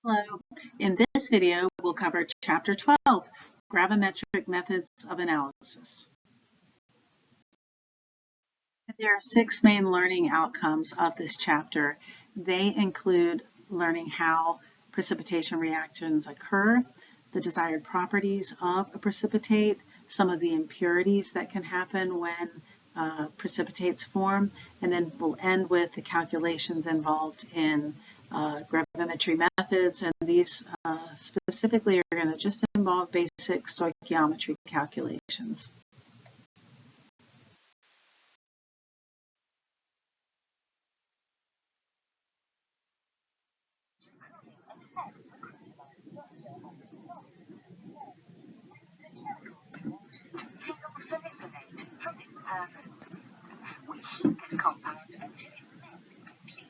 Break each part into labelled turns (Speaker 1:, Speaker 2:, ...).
Speaker 1: Hello. In this video, we'll cover Chapter 12, Gravimetric Methods of Analysis. There are 6 main learning outcomes of this chapter. They include learning how precipitation reactions occur, the desired properties of a precipitate, some of the impurities that can happen when precipitates form, and then we'll end with the calculations involved in gravimetry methods, and these specifically are going to just involve basic stoichiometry calculations.
Speaker 2: We heat this compound until it melts completely.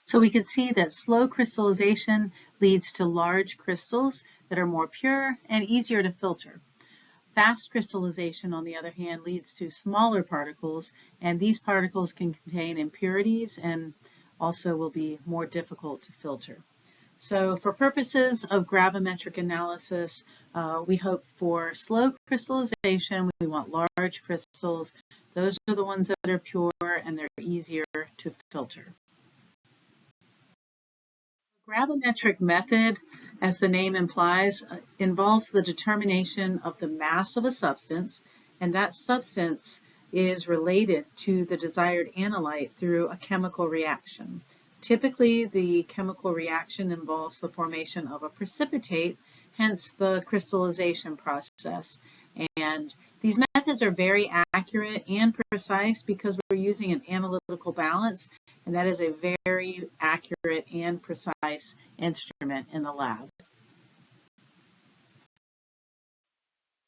Speaker 1: So we can see that slow crystallization leads to large crystals that are more pure and easier to filter. Fast crystallization, on the other hand, leads to smaller particles, and these particles can contain impurities and also will be more difficult to filter. So for purposes of gravimetric analysis, we hope for slow crystallization. We want large crystals. Those are the ones that are pure and they're easier to filter. Gravimetric method, as the name implies, involves the determination of the mass of a substance, and that substance is related to the desired analyte through a chemical reaction. Typically, the chemical reaction involves the formation of a precipitate, hence the crystallization process. And these methods are very accurate and precise because we're using an analytical balance, and that is a very accurate and precise instrument in the lab.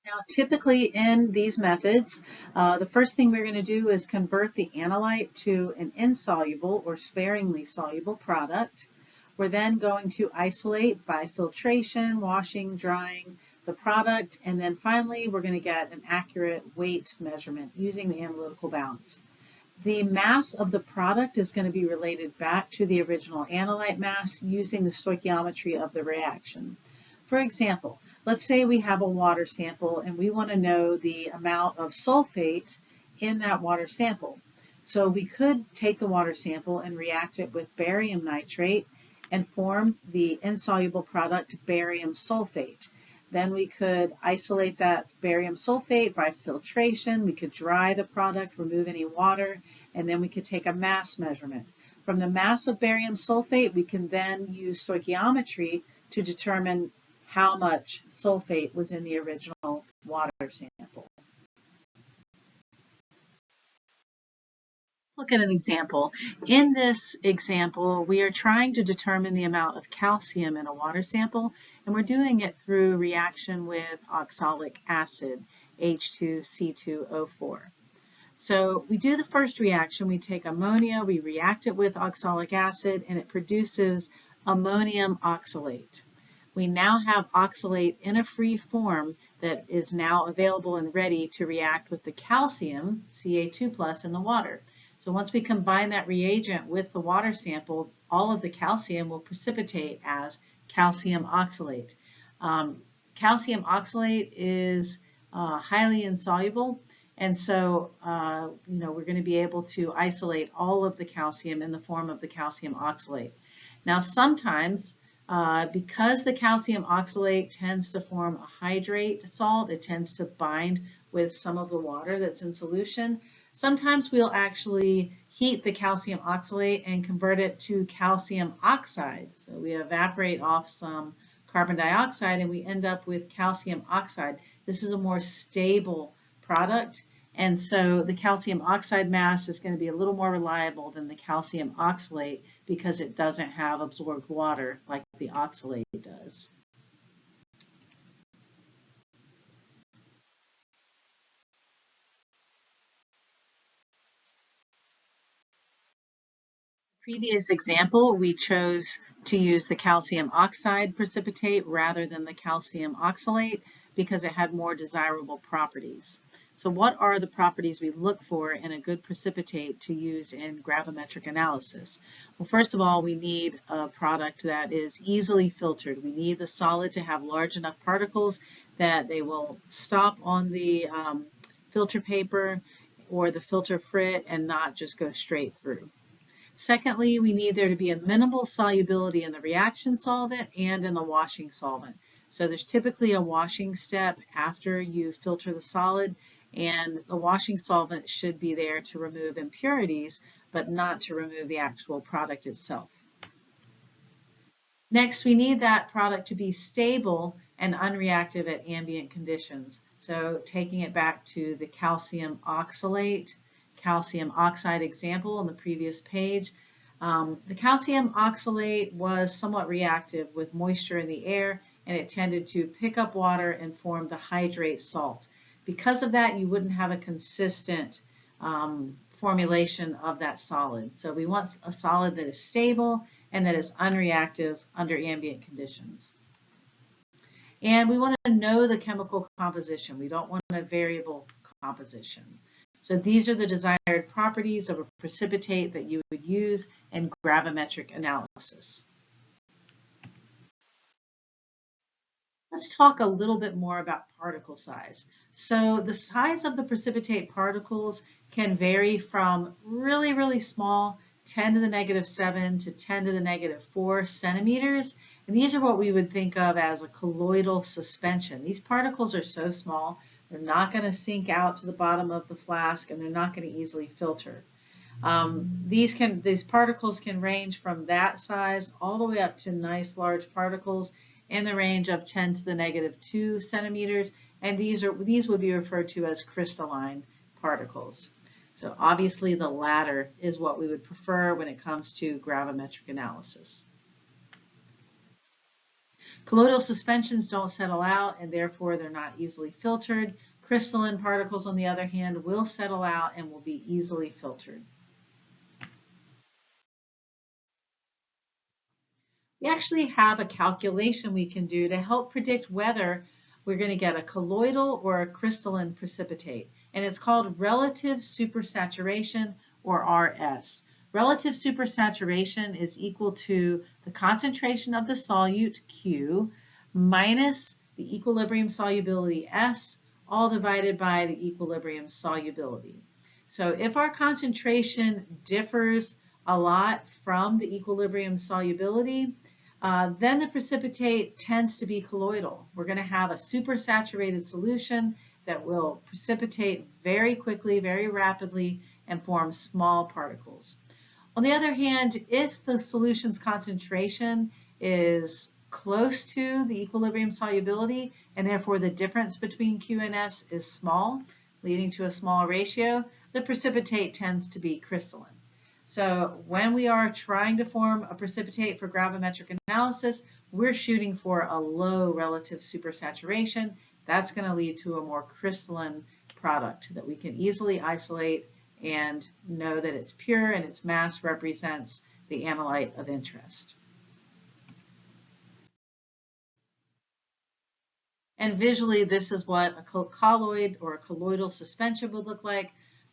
Speaker 1: Now, typically in these methods, the first thing we're going to do is convert the analyte to an insoluble or sparingly soluble product. We're then going to isolate by filtration, washing, drying the product, and then finally we're going to get an accurate weight measurement using the analytical balance. The mass of the product is going to be related back to the original analyte mass using the stoichiometry of the reaction. For example, let's say we have a water sample and we want to know the amount of sulfate in that water sample. So we could take the water sample and react it with barium nitrate and form the insoluble product barium sulfate. Then we could isolate that barium sulfate by filtration. We could dry the product, remove any water, and then we could take a mass measurement. From the mass of barium sulfate, we can then use stoichiometry to determine how much sulfate was in the original water sample. Let's look at an example. In this example, we are trying to determine the amount of calcium in a water sample, and we're doing it through reaction with oxalic acid, H2C2O4. So we do the first reaction. We take ammonia, we react it with oxalic acid, and it produces ammonium oxalate. We now have oxalate in a free form that is now available and ready to react with the calcium, Ca2+, in the water. So once we combine that reagent with the water sample, all of the calcium will precipitate as calcium oxalate. Um, Calcium oxalate is highly insoluble, and so we're going to be able to isolate all of the calcium in the form of the calcium oxalate. Now sometimes, because the calcium oxalate tends to form a hydrate salt, it tends to bind with some of the water that's in solution. Sometimes we'll actually heat the calcium oxalate and convert it to calcium oxide. So we evaporate off some carbon dioxide and we end up with calcium oxide. This is a more stable product, and so the calcium oxide mass is going to be a little more reliable than the calcium oxalate because it doesn't have absorbed water like the oxalate does. Previous example, we chose to use the calcium oxide precipitate rather than the calcium oxalate because it had more desirable properties. So what are the properties we look for in a good precipitate to use in gravimetric analysis? Well, first of all, we need a product that is easily filtered. We need the solid to have large enough particles that they will stop on the filter paper or the filter frit and not just go straight through. Secondly, we need there to be a minimal solubility in the reaction solvent and in the washing solvent. So there's typically a washing step after you filter the solid, and the washing solvent should be there to remove impurities, but not to remove the actual product itself. Next, we need that product to be stable and unreactive at ambient conditions. So taking it back to the calcium oxalate, calcium oxide example on the previous page, the calcium oxalate was somewhat reactive with moisture in the air, and it tended to pick up water and form the hydrate salt. Because of that, you wouldn't have a consistent formulation of that solid. So we want a solid that is stable and that is unreactive under ambient conditions. And we want to know the chemical composition. We don't want a variable composition. So these are the desired properties of a precipitate that you would use in gravimetric analysis. Let's talk a little bit more about particle size. So the size of the precipitate particles can vary from really, really small, 10 to the negative 7 to 10 to the negative 4 centimeters. And these are what we would think of as a colloidal suspension. These particles are so small, they're not going to sink out to the bottom of the flask, and they're not going to easily filter. These particles can range from that size all the way up to nice large particles in the range of 10 to the negative 2 centimeters, and these would be referred to as crystalline particles. So obviously the latter is what we would prefer when it comes to gravimetric analysis. Colloidal suspensions don't settle out, and therefore they're not easily filtered. Crystalline particles, on the other hand, will settle out and will be easily filtered. We actually have a calculation we can do to help predict whether we're going to get a colloidal or a crystalline precipitate, and it's called relative supersaturation, or RS. Relative supersaturation is equal to the concentration of the solute, Q, minus the equilibrium solubility, S, all divided by the equilibrium solubility. So if our concentration differs a lot from the equilibrium solubility, then the precipitate tends to be colloidal. We're going to have a supersaturated solution that will precipitate very quickly, very rapidly, and form small particles. On the other hand, if the solution's concentration is close to the equilibrium solubility, and therefore the difference between Q and S is small, leading to a small ratio, the precipitate tends to be crystalline. So when we are trying to form a precipitate for gravimetric analysis, we're shooting for a low relative supersaturation. That's going to lead to a more crystalline product that we can easily isolate and know that it's pure and its mass represents the analyte of interest. And visually, this is what a colloid or a colloidal suspension would look like.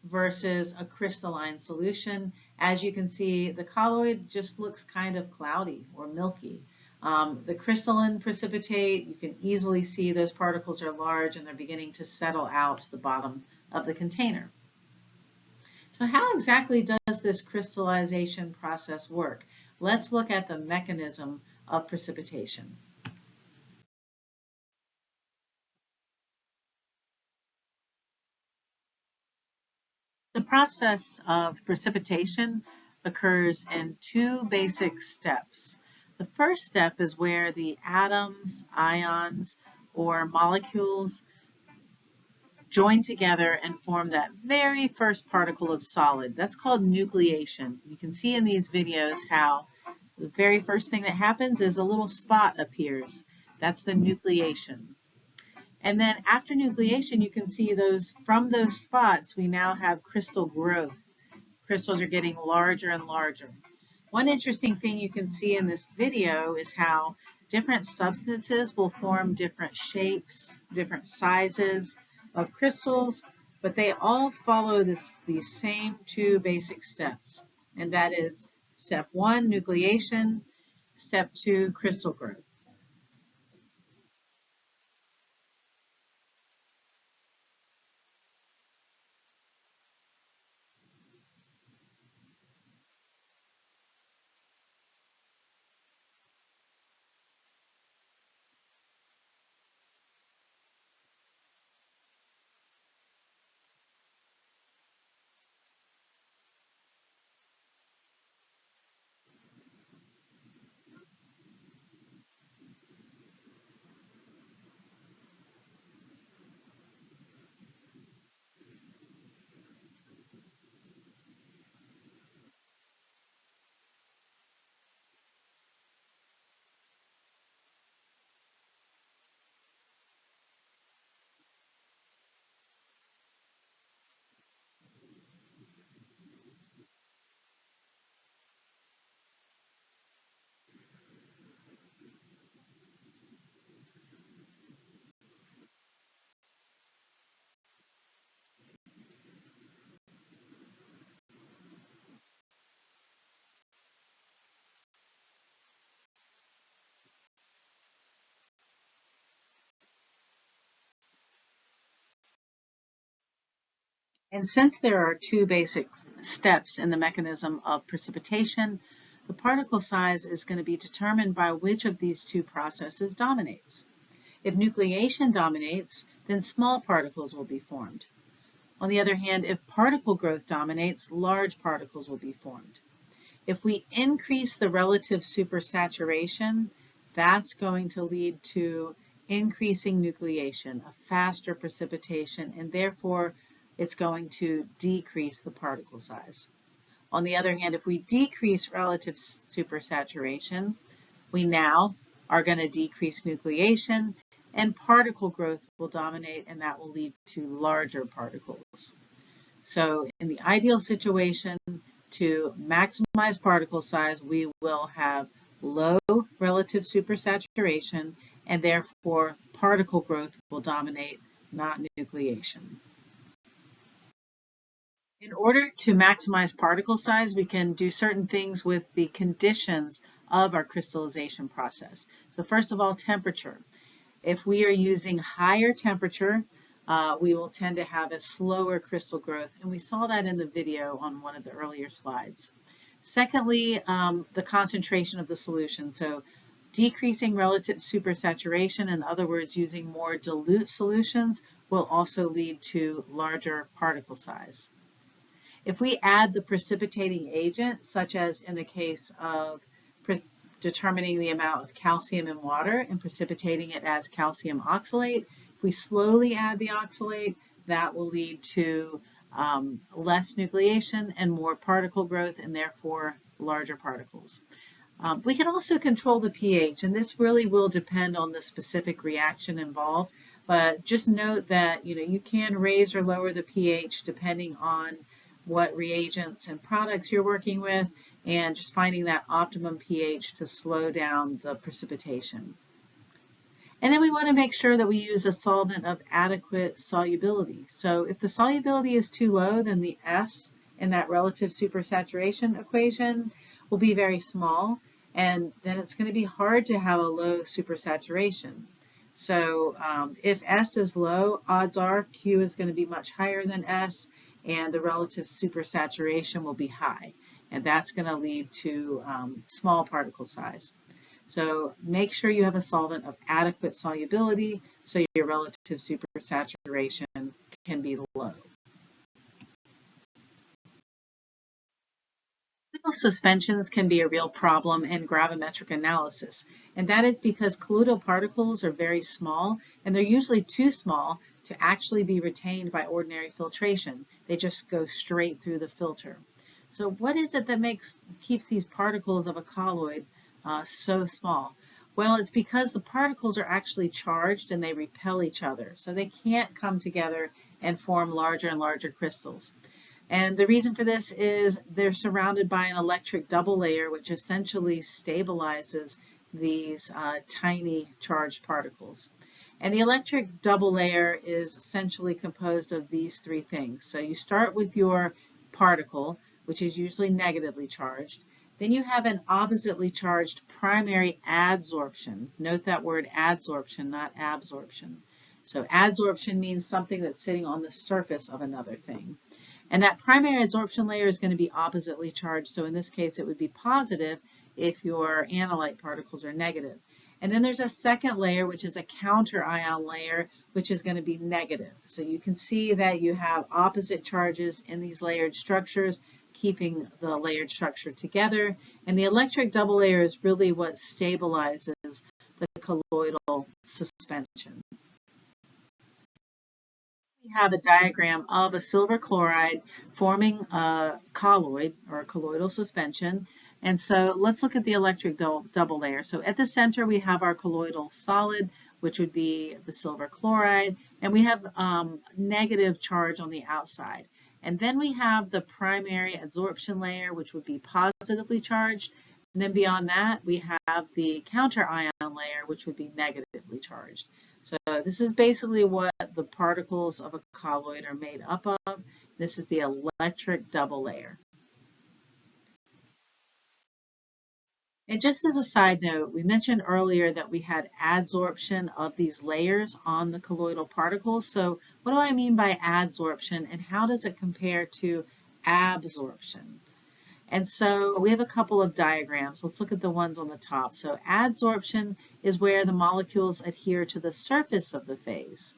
Speaker 1: versus a crystalline solution. As you can see, the colloid just looks kind of cloudy or milky. The crystalline precipitate, you can easily see those particles are large and they're beginning to settle out to the bottom of the container. So how exactly does this crystallization process work? Let's look at the mechanism of precipitation. The process of precipitation occurs in two basic steps. The first step is where the atoms, ions, or molecules join together and form that very first particle of solid. That's called nucleation. You can see in these videos how the very first thing that happens is a little spot appears. That's the nucleation. And then after nucleation, you can see from those spots, we now have crystal growth. Crystals are getting larger and larger. One interesting thing you can see in this video is how different substances will form different shapes, different sizes of crystals, but they all follow these same two basic steps. And that is step 1, nucleation, step 2, crystal growth. And since there are two basic steps in the mechanism of precipitation, the particle size is going to be determined by which of these two processes dominates. If nucleation dominates, then small particles will be formed. On the other hand, if particle growth dominates, large particles will be formed. If we increase the relative supersaturation, that's going to lead to increasing nucleation, a faster precipitation, and therefore it's going to decrease the particle size. On the other hand, if we decrease relative supersaturation, we now are going to decrease nucleation, and particle growth will dominate, and that will lead to larger particles. So in the ideal situation, to maximize particle size, we will have low relative supersaturation, and therefore particle growth will dominate, not nucleation. In order to maximize particle size, we can do certain things with the conditions of our crystallization process. So first of all, temperature. If we are using higher temperature, we will tend to have a slower crystal growth, and we saw that in the video on one of the earlier slides. Secondly, the concentration of the solution. So decreasing relative supersaturation, in other words, using more dilute solutions, will also lead to larger particle size. If we add the precipitating agent, such as in the case of determining the amount of calcium in water and precipitating it as calcium oxalate, if we slowly add the oxalate, that will lead to less nucleation and more particle growth, and therefore larger particles. We can also control the pH, and this really will depend on the specific reaction involved, but just note that you can raise or lower the pH depending on what reagents and products you're working with, and just finding that optimum pH to slow down the precipitation. And then we want to make sure that we use a solvent of adequate solubility. So if the solubility is too low, then the S in that relative supersaturation equation will be very small, and then it's going to be hard to have a low supersaturation. So if S is low, odds are Q is going to be much higher than S, and the relative supersaturation will be high. And that's going to lead to small particle size. So make sure you have a solvent of adequate solubility so your relative supersaturation can be low. Colloidal suspensions can be a real problem in gravimetric analysis, and that is because colloidal particles are very small, and they're usually too small to actually be retained by ordinary filtration. They just go straight through the filter. So what is it that keeps these particles of a colloid so small? Well, it's because the particles are actually charged and they repel each other, so they can't come together and form larger and larger crystals. And the reason for this is they're surrounded by an electric double layer, which essentially stabilizes these tiny charged particles. And the electric double layer is essentially composed of these three things. So you start with your particle, which is usually negatively charged. Then you have an oppositely charged primary adsorption. Note that word adsorption, not absorption. So adsorption means something that's sitting on the surface of another thing. And that primary adsorption layer is going to be oppositely charged. So in this case, it would be positive if your analyte particles are negative. And then there's a second layer, which is a counter ion layer, which is going to be negative. So you can see that you have opposite charges in these layered structures, keeping the layered structure together. And the electric double layer is really what stabilizes the colloidal suspension. We have a diagram of a silver chloride forming a colloid or a colloidal suspension. And so let's look at the electric double layer. So at the center we have our colloidal solid, which would be the silver chloride, and we have negative charge on the outside. And then we have the primary adsorption layer, which would be positively charged. And then beyond that, we have the counter ion layer, which would be negatively charged. So this is basically what the particles of a colloid are made up of. This is the electric double layer. And just as a side note, we mentioned earlier that we had adsorption of these layers on the colloidal particles. So what do I mean by adsorption, and how does it compare to absorption? And so we have a couple of diagrams. Let's look at the ones on the top. So adsorption is where the molecules adhere to the surface of the phase.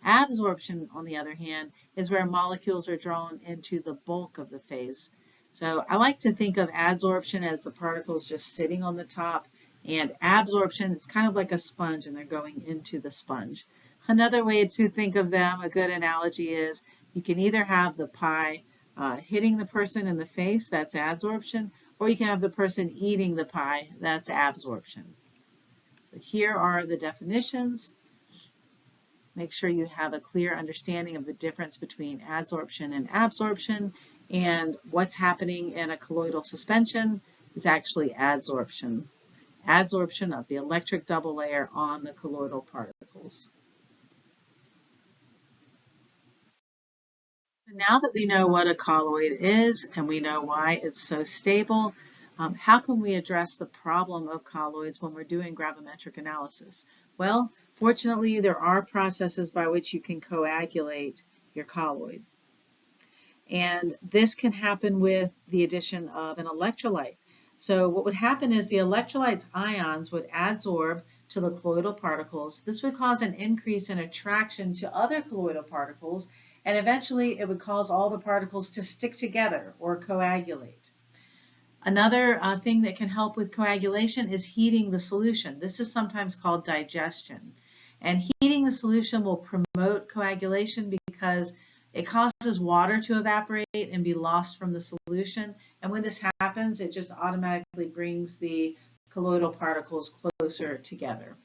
Speaker 1: Absorption, on the other hand, is where molecules are drawn into the bulk of the phase. So I like to think of adsorption as the particles just sitting on the top, and absorption is kind of like a sponge and they're going into the sponge. Another way to think of them, a good analogy is you can either have the pie hitting the person in the face, that's adsorption, or you can have the person eating the pie, that's absorption. So here are the definitions. Make sure you have a clear understanding of the difference between adsorption and absorption, and what's happening in a colloidal suspension is actually adsorption. Adsorption of the electric double layer on the colloidal particles. Now that we know what a colloid is and we know why it's so stable, how can we address the problem of colloids when we're doing gravimetric analysis? Well, fortunately, there are processes by which you can coagulate your colloid. And this can happen with the addition of an electrolyte. So what would happen is the electrolyte's ions would adsorb to the colloidal particles. This would cause an increase in attraction to other colloidal particles, and eventually it would cause all the particles to stick together or coagulate. Another thing that can help with coagulation is heating the solution. This is sometimes called digestion. And heating the solution will promote coagulation because it causes water to evaporate and be lost from the solution. And when this happens, it just automatically brings the colloidal particles closer together.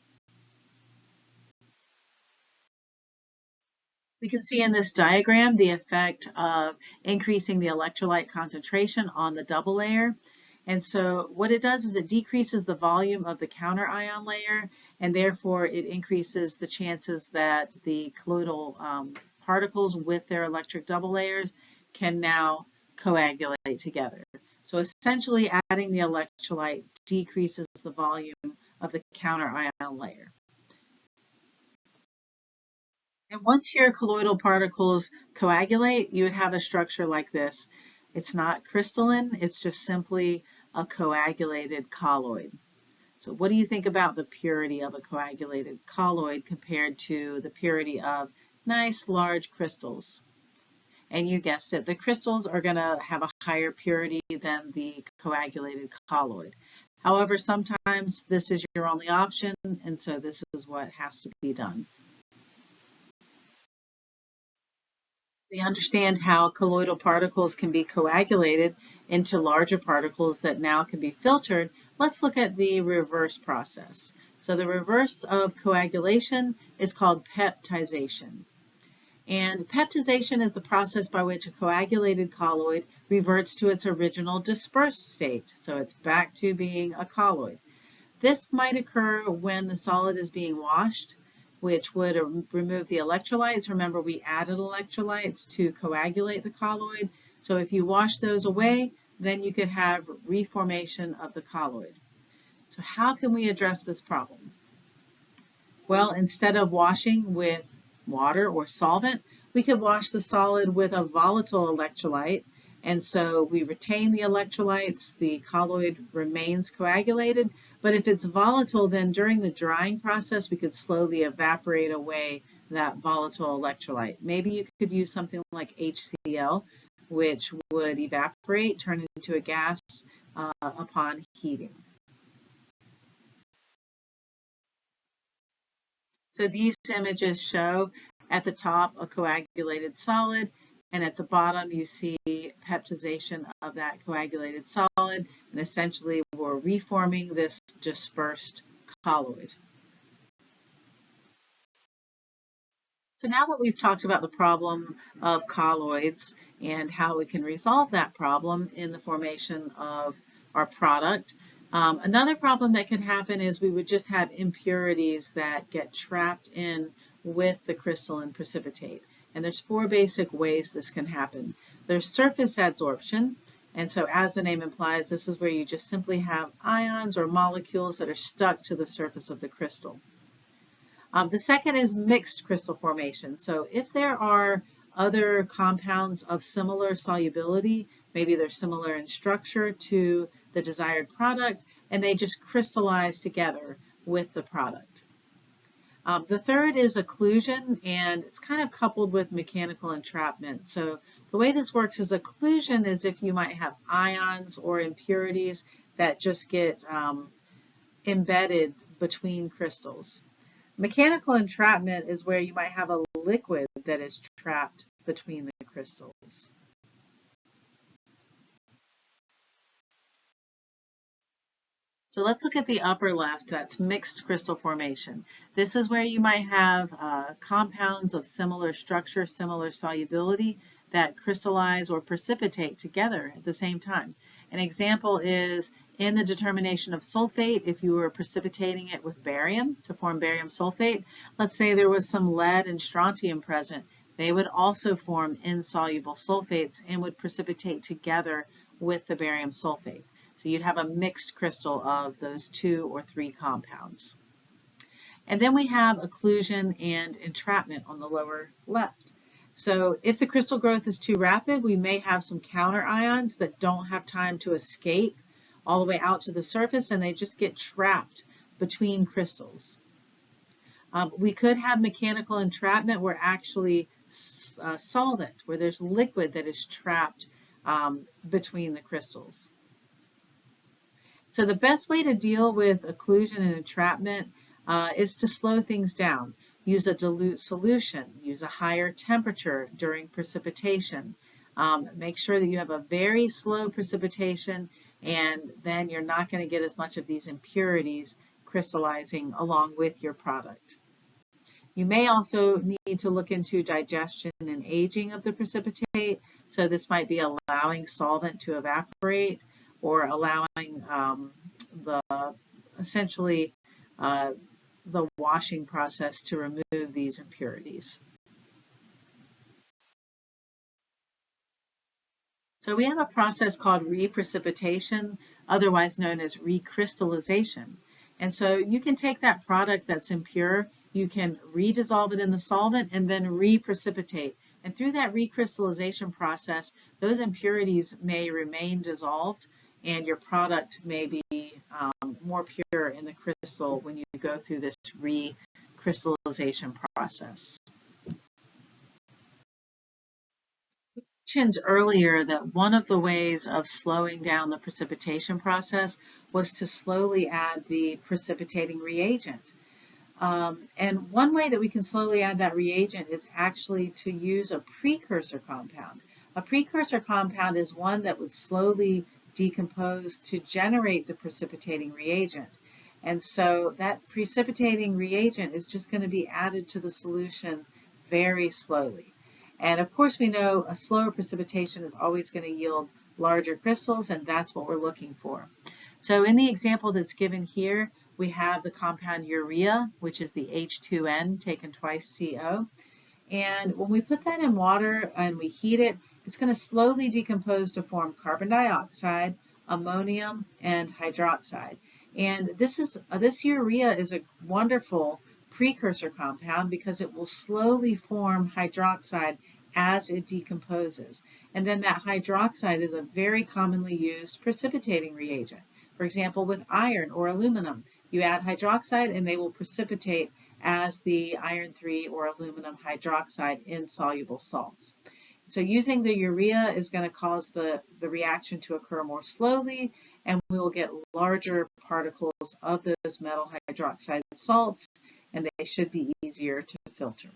Speaker 1: We can see in this diagram the effect of increasing the electrolyte concentration on the double layer. And so what it does is it decreases the volume of the counter ion layer, and therefore it increases the chances that the colloidal particles with their electric double layers can now coagulate together. So essentially adding the electrolyte decreases the volume of the counter ion layer. And once your colloidal particles coagulate, you would have a structure like this. It's not crystalline, it's just simply a coagulated colloid. So what do you think about the purity of a coagulated colloid compared to the purity of nice large crystals? And you guessed it, the crystals are going to have a higher purity than the coagulated colloid. However, sometimes this is your only option, and so this is what has to be done. We understand how colloidal particles can be coagulated into larger particles that now can be filtered. Let's look at the reverse process. So the reverse of coagulation is called peptization. And peptization is the process by which a coagulated colloid reverts to its original dispersed state. So it's back to being a colloid. This might occur when the solid is being washed, which would remove the electrolytes. Remember, we added electrolytes to coagulate the colloid. So if you wash those away, then you could have reformation of the colloid. So how can we address this problem? Well, instead of washing with water or solvent, we could wash the solid with a volatile electrolyte. And so we retain the electrolytes, the colloid remains coagulated, but if it's volatile, then during the drying process, we could slowly evaporate away that volatile electrolyte. Maybe you could use something like HCl, which would evaporate, turn into a gas upon heating. So these images show at the top a coagulated solid, and at the bottom you see peptization of that coagulated solid, and essentially we're reforming this dispersed colloid. So now that we've talked about the problem of colloids and how we can resolve that problem in the formation of our product, another problem that could happen is we would just have impurities that get trapped in with the crystalline precipitate. And there's 4 basic ways this can happen. There's surface adsorption, and so as the name implies, this is where you just simply have ions or molecules that are stuck to the surface of the crystal. The second is mixed crystal formation. So if there are other compounds of similar solubility, maybe they're similar in structure to the desired product, and they just crystallize together with the product. The third is occlusion, and it's kind of coupled with mechanical entrapment. So the way this works is occlusion is if you might have ions or impurities that just get embedded between crystals. Mechanical entrapment is where you might have a liquid that is trapped between the crystals. So let's look at the upper left, that's mixed crystal formation. This is where you might have compounds of similar structure, similar solubility that crystallize or precipitate together at the same time. An example is in the determination of sulfate, if you were precipitating it with barium to form barium sulfate, let's say there was some lead and strontium present, they would also form insoluble sulfates and would precipitate together with the barium sulfate. So you'd have a mixed crystal of those 2 or 3 compounds. And then we have occlusion and entrapment on the lower left. So if the crystal growth is too rapid, we may have some counter ions that don't have time to escape all the way out to the surface, and they just get trapped between crystals. We could have mechanical entrapment where actually solvent, where there's liquid that is trapped between the crystals. So the best way to deal with occlusion and entrapment is to slow things down. Use a dilute solution, use a higher temperature during precipitation. Make sure that you have a very slow precipitation, and then you're not going to get as much of these impurities crystallizing along with your product. You may also need to look into digestion and aging of the precipitate. So this might be allowing solvent to evaporate, or allowing the essentially the washing process to remove these impurities. So we have a process called reprecipitation, otherwise known as recrystallization. And so you can take that product that's impure, you can redissolve it in the solvent and then reprecipitate. And through that recrystallization process, those impurities may remain dissolved and your product may be more pure in the crystal when you go through this recrystallization process. Mentioned earlier that one of the ways of slowing down the precipitation process was to slowly add the precipitating reagent. And one way that we can slowly add that reagent is actually to use a precursor compound. A precursor compound is one that would slowly decompose to generate the precipitating reagent. And so that precipitating reagent is just going to be added to the solution very slowly. And of course we know a slower precipitation is always going to yield larger crystals, and that's what we're looking for. So in the example that's given here, we have the compound urea, which is the H2N taken twice CO. And when we put that in water and we heat it, it's going to slowly decompose to form carbon dioxide, ammonium, and hydroxide. And this urea is a wonderful precursor compound because it will slowly form hydroxide as it decomposes. And then that hydroxide is a very commonly used precipitating reagent. For example, with iron or aluminum, you add hydroxide and they will precipitate as the iron 3 or aluminum hydroxide in soluble salts. So using the urea is going to cause the reaction to occur more slowly, and we will get larger particles of those metal hydroxide salts, and they should be easier to filter.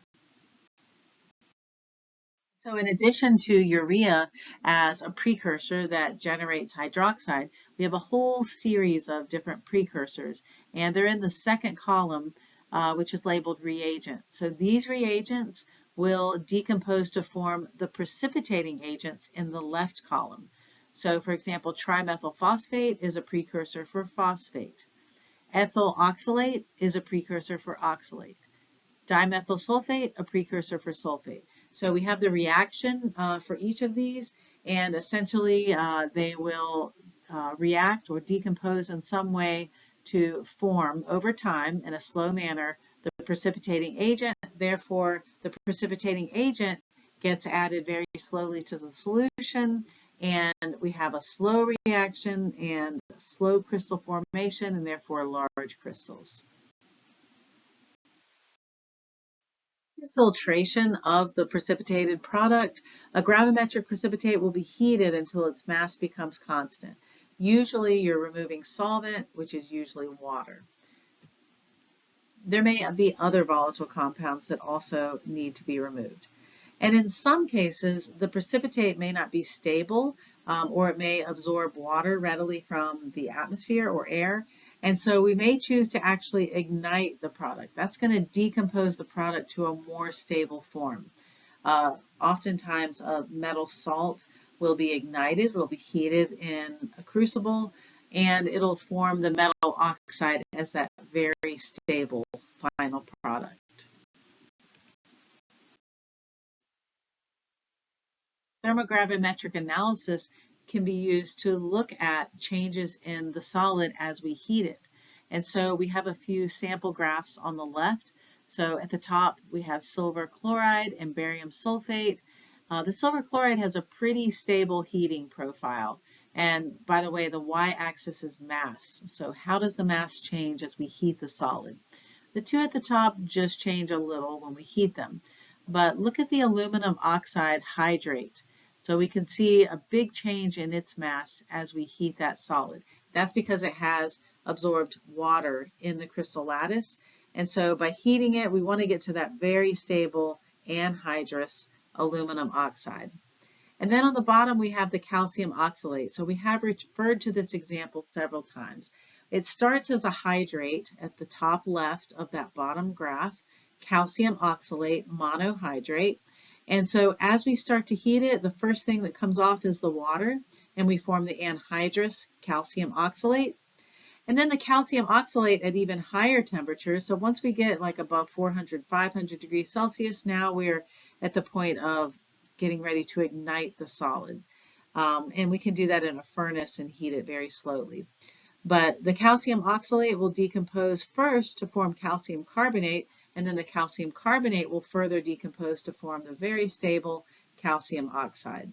Speaker 1: So in addition to urea as a precursor that generates hydroxide, we have a whole series of different precursors, and they're in the second column, which is labeled reagent. So these reagents will decompose to form the precipitating agents in the left column. So for example, trimethyl phosphate is a precursor for phosphate. Ethyl oxalate is a precursor for oxalate. Dimethyl sulfate, a precursor for sulfate. So we have the reaction for each of these, and essentially they will react or decompose in some way to form over time in a slow manner the precipitating agent. Therefore, the precipitating agent gets added very slowly to the solution, and we have a slow reaction and slow crystal formation, and therefore large crystals. Filtration of the precipitated product, a gravimetric precipitate will be heated until its mass becomes constant. Usually you're removing solvent, which is usually water. There may be other volatile compounds that also need to be removed. And in some cases, the precipitate may not be stable, or it may absorb water readily from the atmosphere or air. And so we may choose to actually ignite the product. That's going to decompose the product to a more stable form. Oftentimes a metal salt will be ignited, will be heated in a crucible, and it'll form the metal oxide as that very stable final product. Thermogravimetric analysis can be used to look at changes in the solid as we heat it. And so we have a few sample graphs on the left. So at the top we have silver chloride and barium sulfate. The silver chloride has a pretty stable heating profile. And by the way, the y-axis is mass. So how does the mass change as we heat the solid? The two at the top just change a little when we heat them. But look at the aluminum oxide hydrate. So we can see a big change in its mass as we heat that solid. That's because it has absorbed water in the crystal lattice. And so by heating it, we want to get to that very stable anhydrous aluminum oxide. And then on the bottom, we have the calcium oxalate. So we have referred to this example several times. It starts as a hydrate at the top left of that bottom graph, calcium oxalate monohydrate. And so as we start to heat it, the first thing that comes off is the water. and we form the anhydrous calcium oxalate. And then the calcium oxalate at even higher temperatures. So once we get like above 400, 500 degrees Celsius, now we're at the point of getting ready to ignite the solid. And we can do that in a furnace and heat it very slowly. But the calcium oxalate will decompose first to form calcium carbonate, and then the calcium carbonate will further decompose to form the very stable calcium oxide.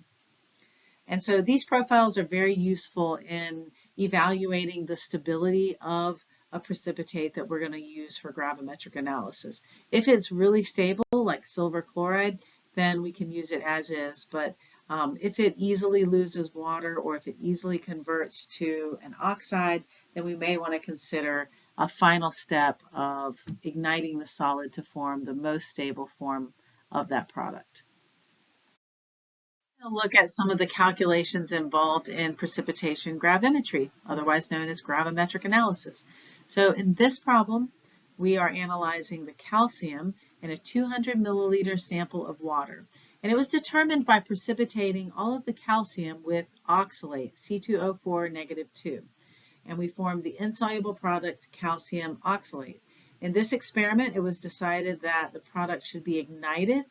Speaker 1: And so these profiles are very useful in evaluating the stability of a precipitate that we're going to use for gravimetric analysis. If it's really stable, like silver chloride, then we can use it as is. But if it easily loses water or if it easily converts to an oxide, then we may want to consider a final step of igniting the solid to form the most stable form of that product. We'll look at some of the calculations involved in precipitation gravimetry, otherwise known as gravimetric analysis. So in this problem, we are analyzing the calcium in a 200 milliliter sample of water. And it was determined by precipitating all of the calcium with oxalate, C2O4 negative 2. And we formed the insoluble product calcium oxalate. In this experiment, it was decided that the product should be ignited,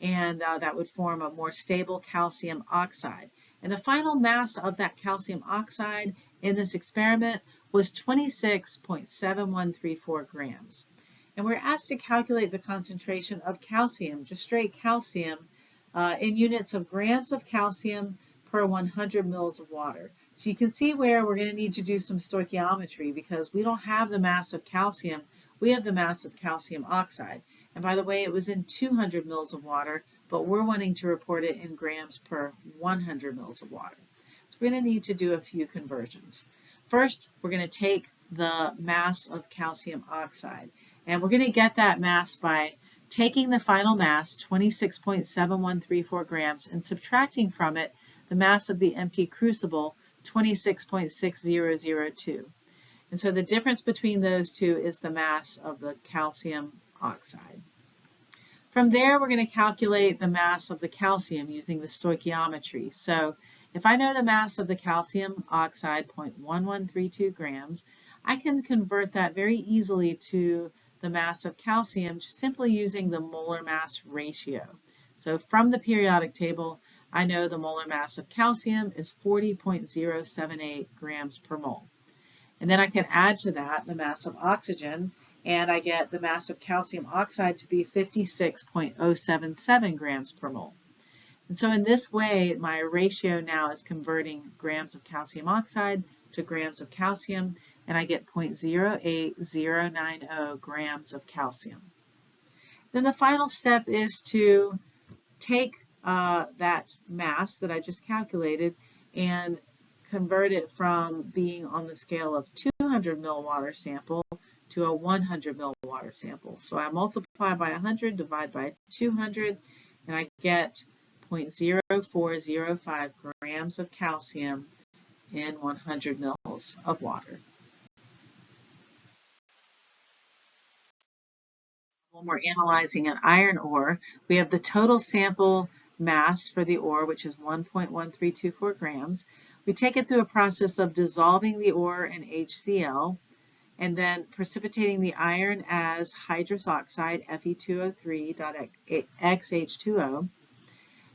Speaker 1: and that would form a more stable calcium oxide. And the final mass of that calcium oxide in this experiment was 26.7134 grams. And we're asked to calculate the concentration of calcium, just straight calcium, in units of grams of calcium per 100 mils of water. So you can see where we're going to need to do some stoichiometry because we don't have the mass of calcium, we have the mass of calcium oxide. And by the way, it was in 200 mils of water, but we're wanting to report it in grams per 100 mils of water. So we're going to need to do a few conversions. First, we're going to take the mass of calcium oxide, and we're going to get that mass by taking the final mass, 26.7134 grams, and subtracting from it the mass of the empty crucible, 26.6002. And so the difference between those two is the mass of the calcium oxide. From there, we're going to calculate the mass of the calcium using the stoichiometry. So if I know the mass of the calcium oxide, 0.1132 grams, I can convert that very easily to the mass of calcium just simply using the molar mass ratio. So from the periodic table, I know the molar mass of calcium is 40.078 grams per mole. And then I can add to that the mass of oxygen, and I get the mass of calcium oxide to be 56.077 grams per mole. And so in this way, my ratio now is converting grams of calcium oxide to grams of calcium, and I get 0.08090 grams of calcium. Then the final step is to take that mass that I just calculated and convert it from being on the scale of 200 ml water sample to a 100 ml water sample. So I multiply by 100, divide by 200, and I get 0.0405 grams of calcium in 100 mils of water. When we're analyzing an iron ore, we have the total sample mass for the ore, which is 1.1324 grams. We take it through a process of dissolving the ore in HCl and then precipitating the iron as hydrous oxide, Fe2O3.xH2O.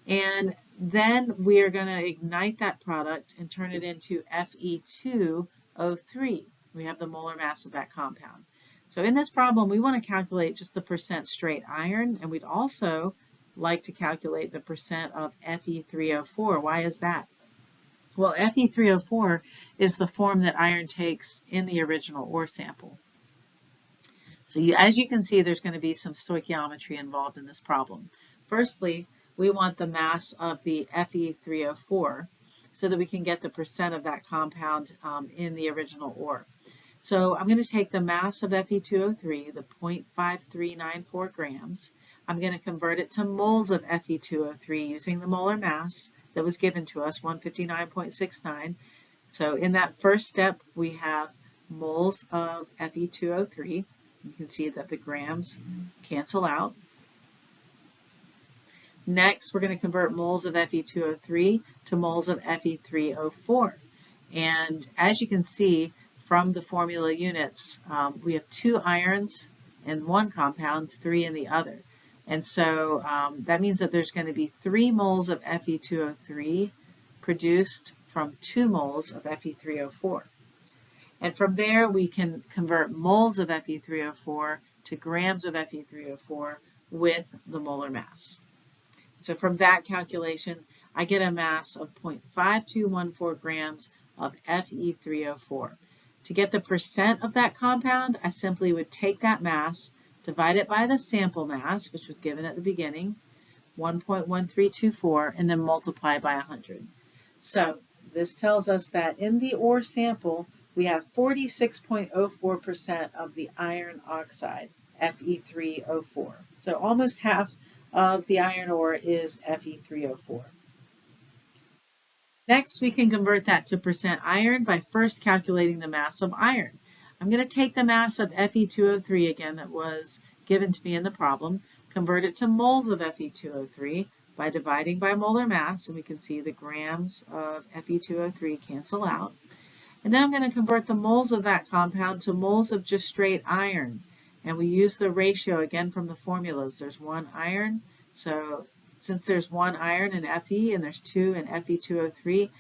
Speaker 1: And then we are going to ignite that product and turn it into Fe2O3. We have the molar mass of that compound. So in this problem, we want to calculate just the percent straight iron, and we'd also like to calculate the percent of Fe3O4. Why is that? Well, Fe3O4 is the form that iron takes in the original ore sample. So as you can see, there's going to be some stoichiometry involved in this problem. Firstly, we want the mass of the Fe3O4 so that we can get the percent of that compound in the original ore. So I'm going to take the mass of Fe2O3, the 0.5394 grams. I'm going to convert it to moles of Fe2O3 using the molar mass that was given to us, 159.69. So in that first step, we have moles of Fe2O3. You can see that the grams cancel out. Next, we're going to convert moles of Fe2O3 to moles of Fe3O4. And as you can see from the formula units, we have 2 irons in one compound, 3 in the other. And so that means that there's going to be 3 moles of Fe2O3 produced from 2 moles of Fe3O4. And from there, we can convert moles of Fe3O4 to grams of Fe3O4 with the molar mass. So from that calculation, I get a mass of 0.5214 grams of Fe3O4. To get the percent of that compound, I simply would take that mass, divide it by the sample mass, which was given at the beginning, 1.1324, and then multiply by 100. So this tells us that in the ore sample, we have 46.04% of the iron oxide, Fe3O4. So almost half of the iron ore is Fe3O4. Next, we can convert that to percent iron by first calculating the mass of iron. I'm going to take the mass of Fe2O3 again that was given to me in the problem, convert it to moles of Fe2O3 by dividing by molar mass, and we can see the grams of Fe2O3 cancel out. And then I'm going to convert the moles of that compound to moles of just straight iron. And we use the ratio again from the formulas. There's 1 iron, so since there's 1 iron in Fe and there's 2 in Fe2O3,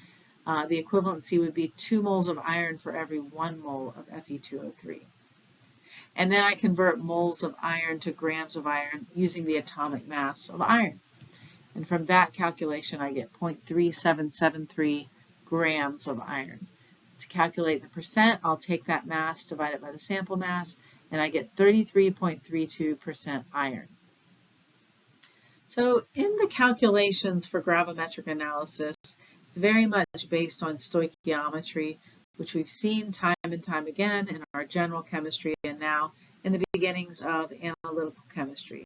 Speaker 1: the equivalency would be 2 moles of iron for every 1 mole of Fe2O3. And then I convert moles of iron to grams of iron using the atomic mass of iron. And from that calculation, I get 0.3773 grams of iron. To calculate the percent, I'll take that mass, divide it by the sample mass, and I get 33.32% iron. So in the calculations for gravimetric analysis, it's very much based on stoichiometry, which we've seen time and time again in our general chemistry and now in the beginnings of analytical chemistry.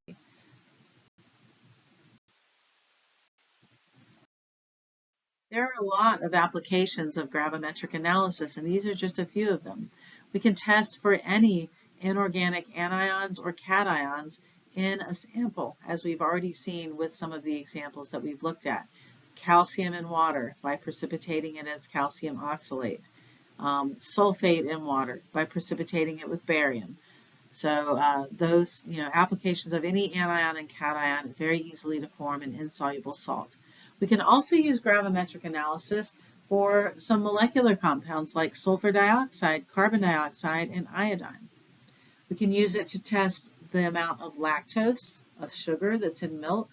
Speaker 1: There are a lot of applications of gravimetric analysis, and these are just a few of them. We can test for any inorganic anions or cations in a sample, as we've already seen with some of the examples that we've looked at. Calcium in water by precipitating it as calcium oxalate. Sulfate in water by precipitating it with barium. So those applications of any anion and cation very easily to form an insoluble salt. We can also use gravimetric analysis for some molecular compounds like sulfur dioxide, carbon dioxide, and iodine. We can use it to test the amount of lactose, of sugar that's in milk.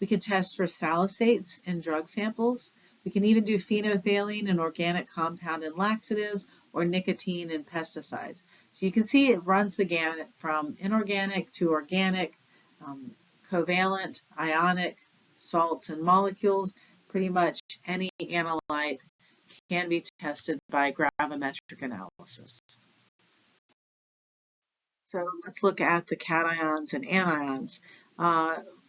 Speaker 1: We can test for salicylates in drug samples. We can even do phenolphthalein, an organic compound in laxatives, or nicotine in pesticides. So you can see it runs the gamut from inorganic to organic, covalent, ionic, salts and molecules. Pretty much any analyte can be tested by gravimetric analysis. So let's look at the cations and anions.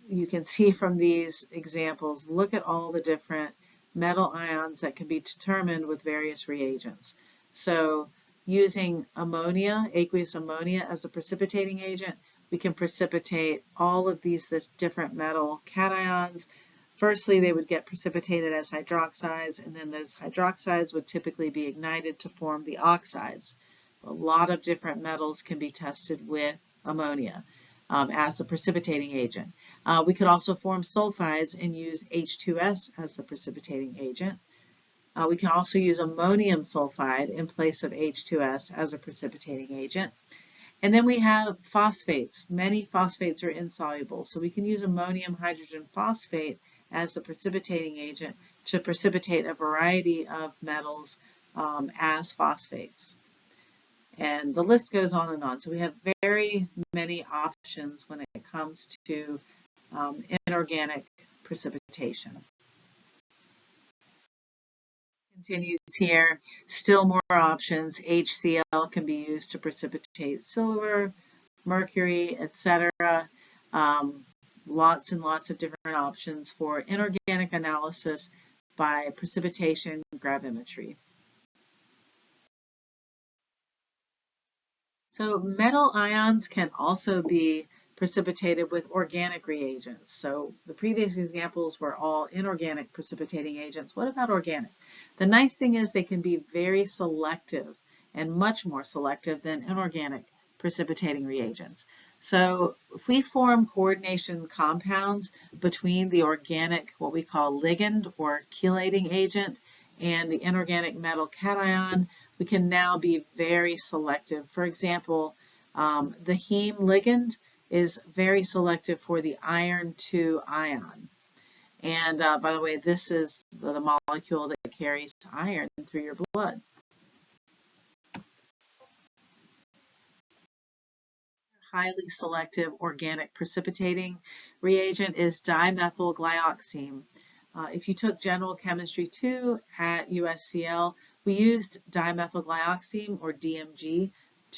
Speaker 1: You can see from these examples, look at all the different metal ions that can be determined with various reagents. So using ammonia, aqueous ammonia as a precipitating agent, we can precipitate all of these different metal cations. Firstly, they would get precipitated as hydroxides, and then those hydroxides would typically be ignited to form the oxides. A lot of different metals can be tested with ammonia as the precipitating agent. We could also form sulfides and use H2S as the precipitating agent. We can also use ammonium sulfide in place of H2S as a precipitating agent. And then we have phosphates. Many phosphates are insoluble, so we can use ammonium hydrogen phosphate as the precipitating agent to precipitate a variety of metals as phosphates. And the list goes on and on. So we have very many options when it comes to inorganic precipitation. Continues here, still more options. HCl can be used to precipitate silver, mercury, etc. Lots and lots of different options for inorganic analysis by precipitation gravimetry. So metal ions can also be precipitated with organic reagents. So the previous examples were all inorganic precipitating agents. What about organic? The nice thing is they can be very selective and much more selective than inorganic precipitating reagents. So if we form coordination compounds between the organic, what we call ligand or chelating agent, and the inorganic metal cation, we can now be very selective. For example, the heme ligand is very selective for the iron 2 ion. And by the way, this is the molecule that carries iron through your blood. Highly selective organic precipitating reagent is dimethylglyoxime. If you took General Chemistry 2 at USCL, we used dimethylglyoxime, or DMG,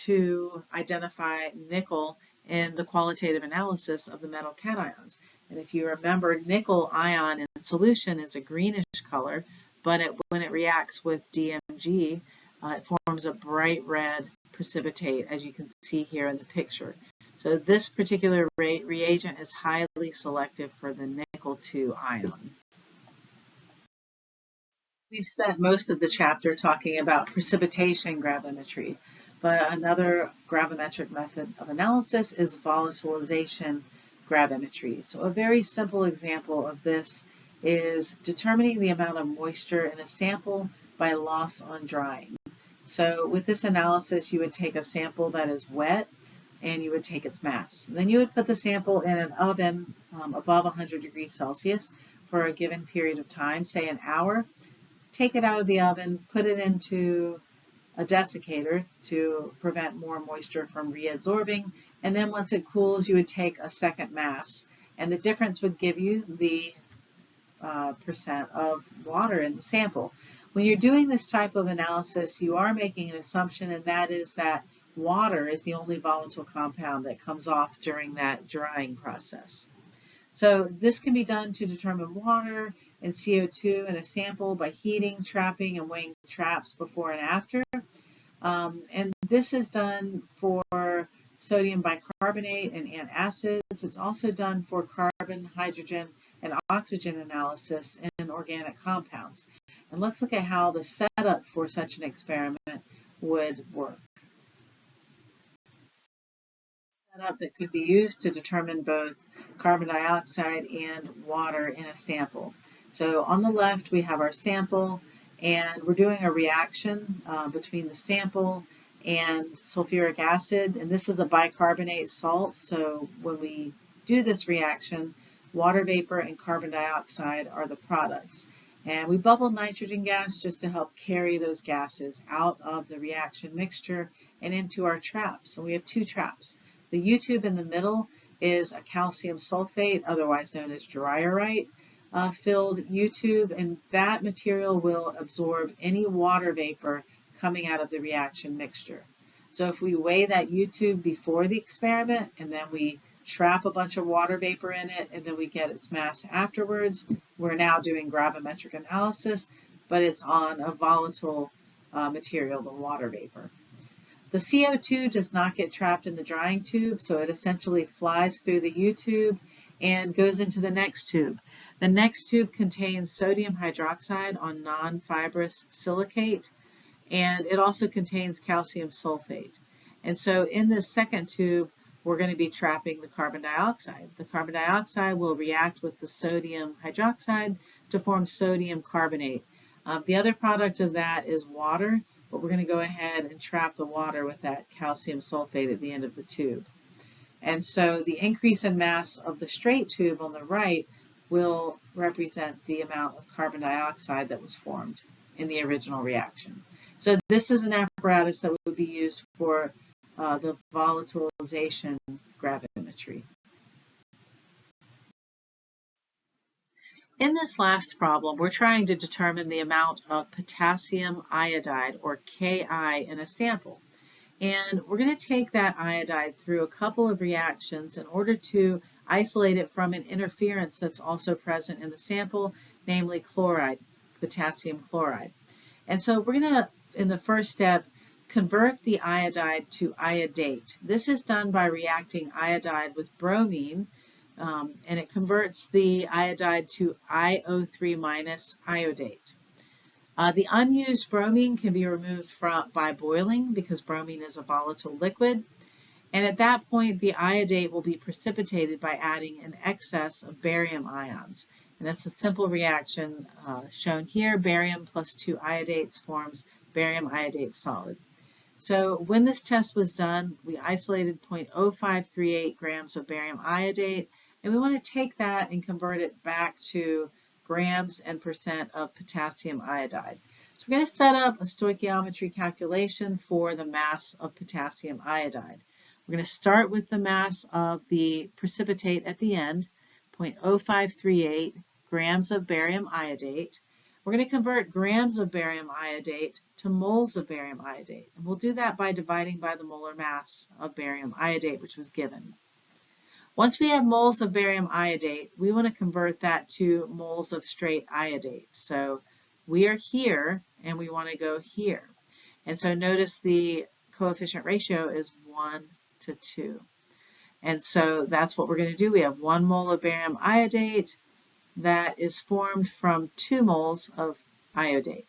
Speaker 1: to identify nickel in the qualitative analysis of the metal cations. And if you remember, nickel ion in solution is a greenish color, but when it reacts with DMG, it forms a bright red precipitate, as you can see here in the picture. So this particular reagent is highly selective for the nickel 2 ion. We've spent most of the chapter talking about precipitation gravimetry, but another gravimetric method of analysis is volatilization gravimetry. So a very simple example of this is determining the amount of moisture in a sample by loss on drying. So with this analysis, you would take a sample that is wet and you would take its mass. Then you would put the sample in an oven above 100 degrees Celsius for a given period of time, say an hour. Take it out of the oven, put it into a desiccator to prevent more moisture from reabsorbing, and then once it cools, you would take a second mass, and the difference would give you the percent of water in the sample. When you're doing this type of analysis, you are making an assumption, and that is that water is the only volatile compound that comes off during that drying process. So this can be done to determine water and CO2 in a sample by heating, trapping, and weighing traps before and after. And this is done for sodium bicarbonate and antacids. It's also done for carbon, hydrogen, and oxygen analysis in organic compounds. And let's look at how the setup for such an experiment would work. Setup that could be used to determine both carbon dioxide and water in a sample. So on the left we have our sample, and we're doing a reaction between the sample and sulfuric acid, and this is a bicarbonate salt. So when we do this reaction, water vapor and carbon dioxide are the products. And we bubble nitrogen gas just to help carry those gases out of the reaction mixture and into our traps. So we have two traps. The U-tube in the middle is a calcium sulfate, otherwise known as dryerite, filled U-tube, and that material will absorb any water vapor coming out of the reaction mixture. So if we weigh that U-tube before the experiment and then we trap a bunch of water vapor in it and then we get its mass afterwards, we're now doing gravimetric analysis, but it's on a volatile material, the water vapor. The CO2 does not get trapped in the drying tube, so it essentially flies through the U-tube and goes into the next tube. The next tube contains sodium hydroxide on non-fibrous silicate, and it also contains calcium sulfate. And so in this second tube, we're going to be trapping the carbon dioxide. The carbon dioxide will react with the sodium hydroxide to form sodium carbonate. The other product of that is water, but we're going to go ahead and trap the water with that calcium sulfate at the end of the tube. And so the increase in mass of the straight tube on the right will represent the amount of carbon dioxide that was formed in the original reaction. So this is an apparatus that would be used for the volatilization gravimetry. In this last problem, we're trying to determine the amount of potassium iodide, or Ki, in a sample. And we're going to take that iodide through a couple of reactions in order to isolate it from an interference that's also present in the sample, namely chloride, potassium chloride. And so we're going to, in the first step, convert the iodide to iodate. This is done by reacting iodide with bromine, and it converts the iodide to IO3 minus iodate. The unused bromine can be removed by boiling because bromine is a volatile liquid. And at that point, the iodate will be precipitated by adding an excess of barium ions. And that's a simple reaction shown here. Barium plus 2 iodates forms barium iodate solid. So when this test was done, we isolated 0.0538 grams of barium iodate, and we want to take that and convert it back to grams and percent of potassium iodide. So we're going to set up a stoichiometry calculation for the mass of potassium iodide. We're going to start with the mass of the precipitate at the end, 0.0538 grams of barium iodate. We're going to convert grams of barium iodate to moles of barium iodate. And we'll do that by dividing by the molar mass of barium iodate, which was given. Once we have moles of barium iodate, we want to convert that to moles of straight iodate. So we are here, and we want to go here. And so notice the coefficient ratio is 1 to 2. And so that's what we're going to do. We have 1 mole of barium iodate that is formed from 2 moles of iodate.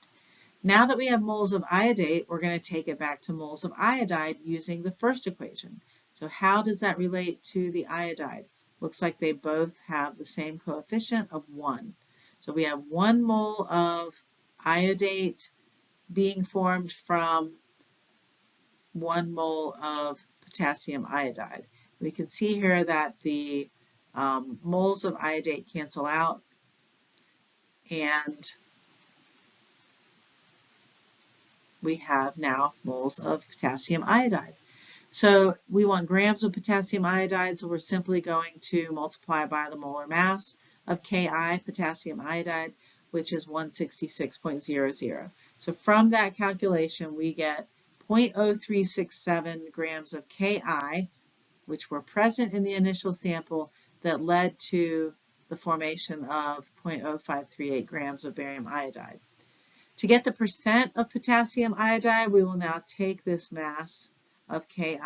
Speaker 1: Now that we have moles of iodate, we're going to take it back to moles of iodide using the first equation. So how does that relate to the iodide? Looks like they both have the same coefficient of 1. So we have 1 mole of iodate being formed from 1 mole of potassium iodide. We can see here that the moles of iodate cancel out, and we have now moles of potassium iodide. So we want grams of potassium iodide, so we're simply going to multiply by the molar mass of Ki, potassium iodide, which is 166.00. So from that calculation, we get 0.0367 grams of Ki, which were present in the initial sample, that led to the formation of 0.0538 grams of barium iodide. To get the percent of potassium iodide, we will now take this mass of Ki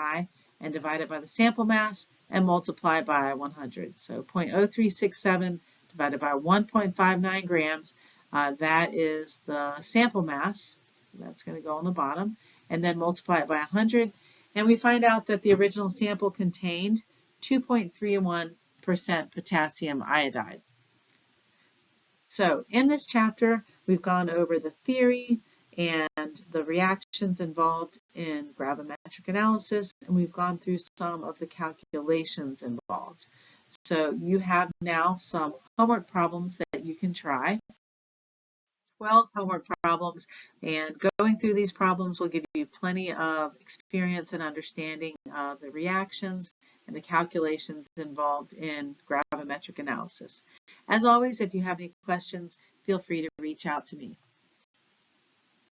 Speaker 1: and divide it by the sample mass and multiply by 100. So 0.0367 divided by 1.59 grams, that is the sample mass. That's going to go on the bottom. And then multiply it by 100. And we find out that the original sample contained 2.31% potassium iodide. So in this chapter, we've gone over the theory and the reactions involved in gravimetric analysis, and we've gone through some of the calculations involved. So you have now some homework problems that you can try. 12 homework problems, and going through these problems will give you plenty of experience and understanding of the reactions and the calculations involved in gravimetric analysis. As always, if you have any questions, feel free to reach out to me.